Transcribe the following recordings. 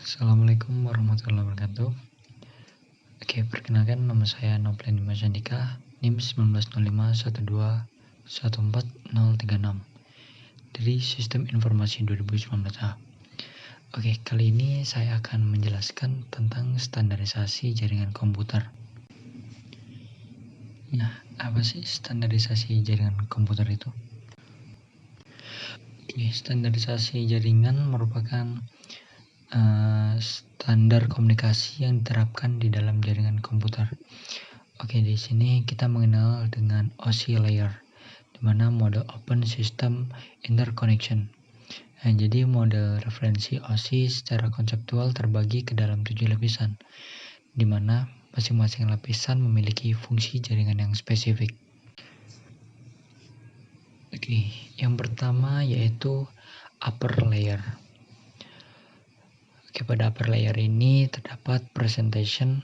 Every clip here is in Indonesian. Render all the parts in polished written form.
Assalamualaikum warahmatullahi wabarakatuh. Oke, perkenalkan nama saya Noplan Dimas Andika, NIM 1905121436 dari Sistem Informasi 2019A. Oke, kali ini saya akan menjelaskan tentang standarisasi jaringan komputer. Nah, apa sih standarisasi jaringan komputer itu? Oke, standarisasi jaringan merupakan standar komunikasi yang diterapkan di dalam jaringan komputer. Oke, di sini kita mengenal dengan OSI layer, di mana model Open System Interconnection. Nah, jadi model referensi OSI secara konseptual terbagi ke dalam 7 lapisan, di mana masing-masing lapisan memiliki fungsi jaringan yang spesifik. Oke, yang pertama yaitu upper layer. Oke, pada upper layer ini terdapat presentation.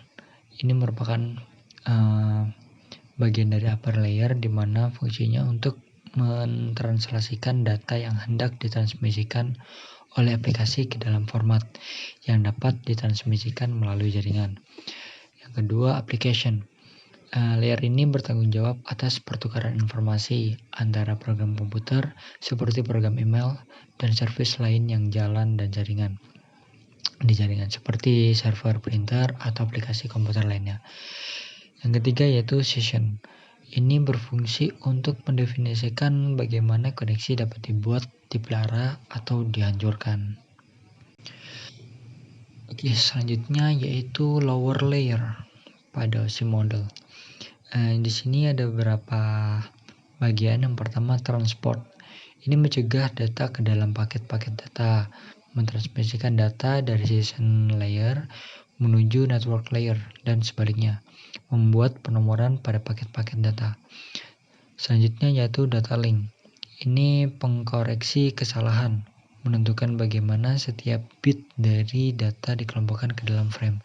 Ini merupakan bagian dari upper layer di mana fungsinya untuk mentranslasikan data yang hendak ditransmisikan oleh aplikasi ke dalam format yang dapat ditransmisikan melalui jaringan. Yang kedua, application. Layer ini bertanggung jawab atas pertukaran informasi antara program komputer seperti program email dan service lain yang jalan dan jaringan seperti server, printer, atau aplikasi komputer lainnya. Yang ketiga yaitu session. Ini berfungsi untuk mendefinisikan bagaimana koneksi dapat dibuat, dipelihara, atau dihancurkan. Oke, selanjutnya yaitu lower layer pada OSI model. Di sini ada beberapa bagian. Yang pertama, transport. Ini mencegah data ke dalam paket-paket data, mentransmisikan data dari session layer menuju network layer dan sebaliknya, membuat penomoran pada paket-paket data. Selanjutnya yaitu data link. Ini pengkoreksi kesalahan, menentukan bagaimana setiap bit dari data dikelompokkan ke dalam frame,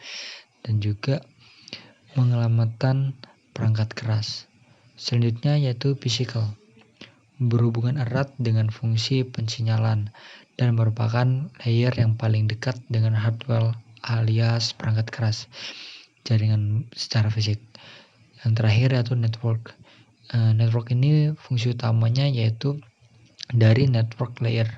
dan juga penyelamatan perangkat keras. Selanjutnya yaitu physical, berhubungan erat dengan fungsi pensinyalan dan merupakan layer yang paling dekat dengan hardware alias perangkat keras jaringan secara fisik. Yang terakhir yaitu network. Network ini fungsi utamanya yaitu dari network layer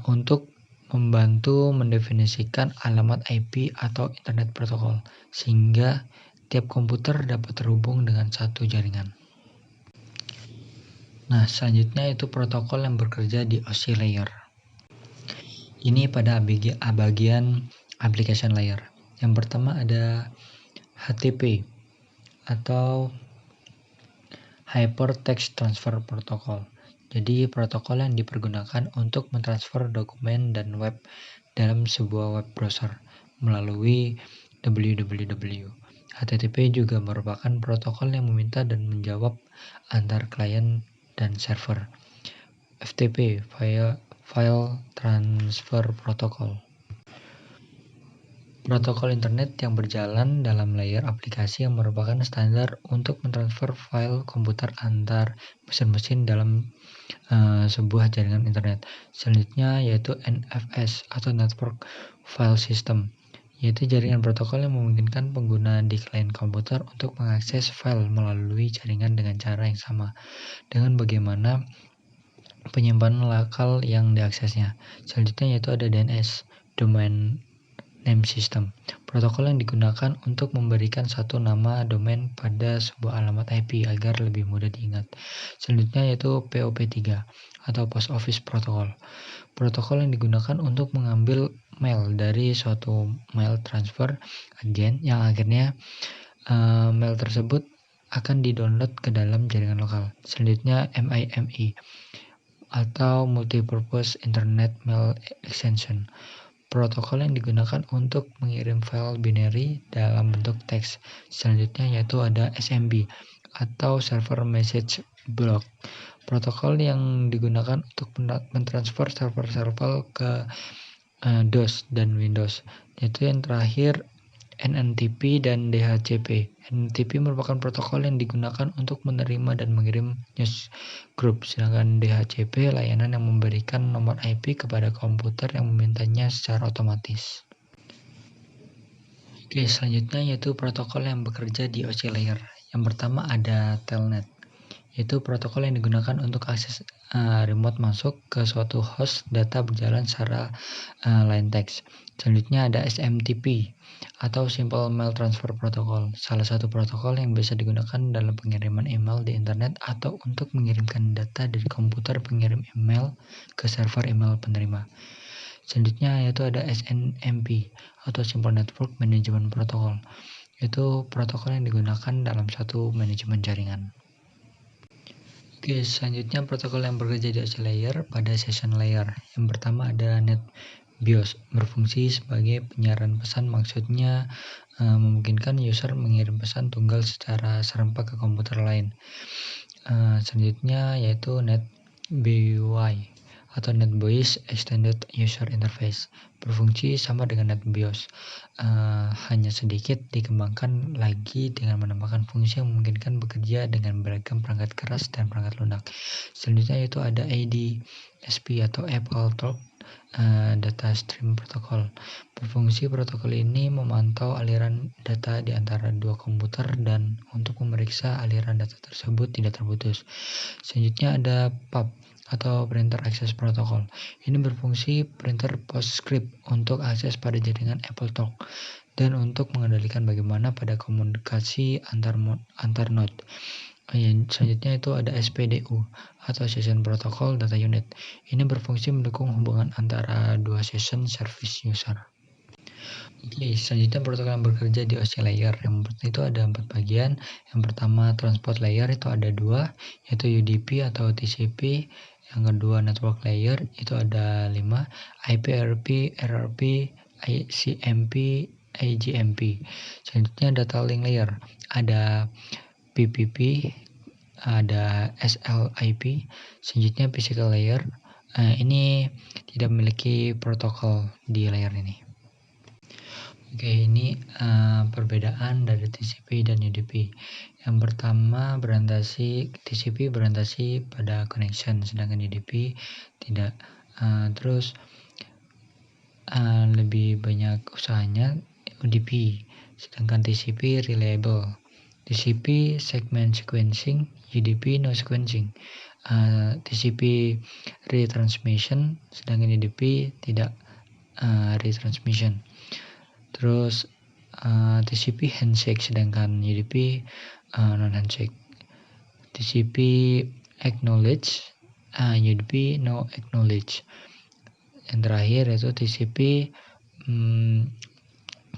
untuk membantu mendefinisikan alamat IP atau internet protokol sehingga tiap komputer dapat terhubung dengan satu jaringan. Nah, selanjutnya itu protokol yang bekerja di OSI layer. Ini pada bagian application layer. Yang pertama ada HTP atau Hypertext Transfer Protocol. Jadi protokol yang dipergunakan untuk mentransfer dokumen dan web dalam sebuah web browser melalui www. HTTP juga merupakan protokol yang meminta dan menjawab antar klien dan server. FTP, File Transfer Protocol. Protokol internet yang berjalan dalam layer aplikasi yang merupakan standar untuk mentransfer file komputer antar mesin-mesin dalam sebuah jaringan internet. Selanjutnya yaitu NFS atau Network File System, yaitu jaringan protokol yang memungkinkan pengguna di klien komputer untuk mengakses file melalui jaringan dengan cara yang sama dengan bagaimana penyimpanan lokal yang diaksesnya. Selanjutnya yaitu ada DNS, Domain Name System, protokol yang digunakan untuk memberikan satu nama domain pada sebuah alamat IP agar lebih mudah diingat. Selanjutnya yaitu POP3 atau Post Office Protocol, protokol yang digunakan untuk mengambil mail dari suatu mail transfer agent yang akhirnya mail tersebut akan didownload ke dalam jaringan lokal. Selanjutnya MIME atau Multipurpose Internet Mail Extension, protokol yang digunakan untuk mengirim file binary dalam bentuk teks. Selanjutnya yaitu ada SMB atau Server Message Block, protokol yang digunakan untuk mentransfer server-server ke DOS dan Windows. Yaitu yang terakhir NNTP dan DHCP. NNTP merupakan protokol yang digunakan untuk menerima dan mengirim newsgroup, sedangkan DHCP layanan yang memberikan nomor IP kepada komputer yang memintanya secara otomatis. Oke, selanjutnya yaitu protokol yang bekerja di OC layer. Yang pertama ada Telnet, yaitu protokol yang digunakan untuk akses remote masuk ke suatu host data berjalan secara line text. Selanjutnya ada SMTP atau Simple Mail Transfer Protocol, salah satu protokol yang bisa digunakan dalam pengiriman email di internet atau untuk mengirimkan data dari komputer pengirim email ke server email penerima. Selanjutnya yaitu ada SNMP atau Simple Network Management Protocol, yaitu protokol yang digunakan dalam satu manajemen jaringan. Oke, selanjutnya protokol yang bekerja di OC layer pada session layer. Yang pertama ada NetBIOS, berfungsi sebagai penyiaran pesan, maksudnya memungkinkan user mengirim pesan tunggal secara serempak ke komputer lain. Selanjutnya yaitu NetBIOS atau NetBIOS Extended User Interface, berfungsi sama dengan NetBIOS, hanya sedikit dikembangkan lagi dengan menambahkan fungsi yang memungkinkan bekerja dengan beragam perangkat keras dan perangkat lunak. Selanjutnya yaitu ada ADSP atau AppleTalk Data Stream Protocol. Berfungsi protokol ini memantau aliran data di antara dua komputer dan untuk memeriksa aliran data tersebut tidak terputus. Selanjutnya ada PAP atau Printer Access Protocol. Ini berfungsi printer PostScript untuk akses pada jaringan AppleTalk dan untuk mengendalikan bagaimana pada komunikasi antar node. Selanjutnya itu ada SPDU atau Session Protocol Data Unit. Ini berfungsi mendukung hubungan antara dua session service user. Oke, selanjutnya protokol yang bekerja di OC layer. Yang itu ada 4 bagian. Yang pertama transport layer itu ada 2, yaitu UDP atau TCP. Yang kedua network layer itu ada 5, IP, RP, RRP, ICMP, IGMP. Selanjutnya data link layer ada PPP, ada SLIP. Selanjutnya physical layer. Ini tidak memiliki protokol di layer ini. Oke, ini perbedaan dari TCP dan UDP. Yang pertama TCP berorientasi pada connection, sedangkan UDP tidak. Terus lebih banyak usahanya UDP, sedangkan TCP reliable. TCP segment sequencing, UDP no sequencing. TCP retransmission, sedangkan UDP tidak retransmission. Terus TCP handshake, sedangkan UDP non handshake. TCP acknowledge, UDP no acknowledge. Yang terakhir yaitu TCP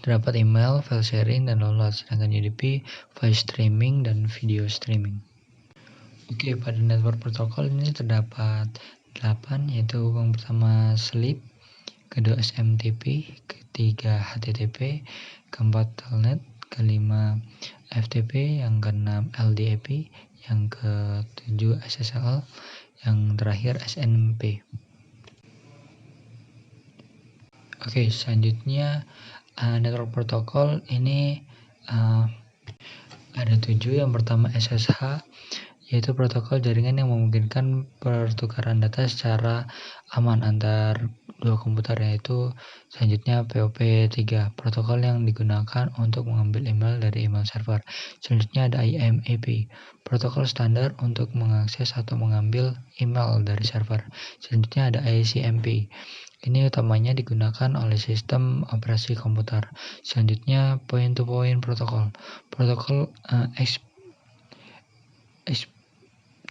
terdapat email, file sharing, dan download, sedangkan UDP voice streaming dan video streaming. Oke, pada network protokol ini terdapat 8, yaitu yang pertama SLIP, kedua SMTP, ketiga HTTP, keempat Telnet, kelima FTP, yang keenam LDAP, yang ketujuh SSL, yang terakhir SNMP. Oke, selanjutnya network protokol ini ada 7. Yang pertama SSH, yaitu protokol jaringan yang memungkinkan pertukaran data secara aman antar dua komputer, yaitu selanjutnya POP3, protokol yang digunakan untuk mengambil email dari email server. Selanjutnya ada IMAP, protokol standar untuk mengakses atau mengambil email dari server. Selanjutnya ada ICMP, ini utamanya digunakan oleh sistem operasi komputer. Selanjutnya point-to-point protokol, protokol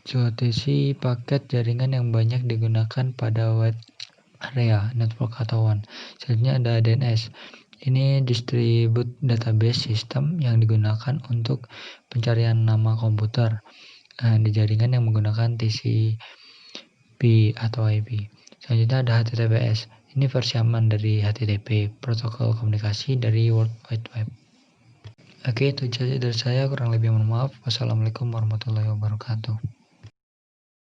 eksploitasi paket jaringan yang banyak digunakan pada wide area network atau WAN. Selanjutnya ada DNS. Ini distribute database system yang digunakan untuk pencarian nama komputer di jaringan yang menggunakan TCP atau IP. Selanjutnya ada HTTPS. Ini versi aman dari HTTP, protokol komunikasi dari World Wide Web. Oke, itu saja dari saya, kurang lebih mohon maaf. Wassalamualaikum warahmatullahi wabarakatuh.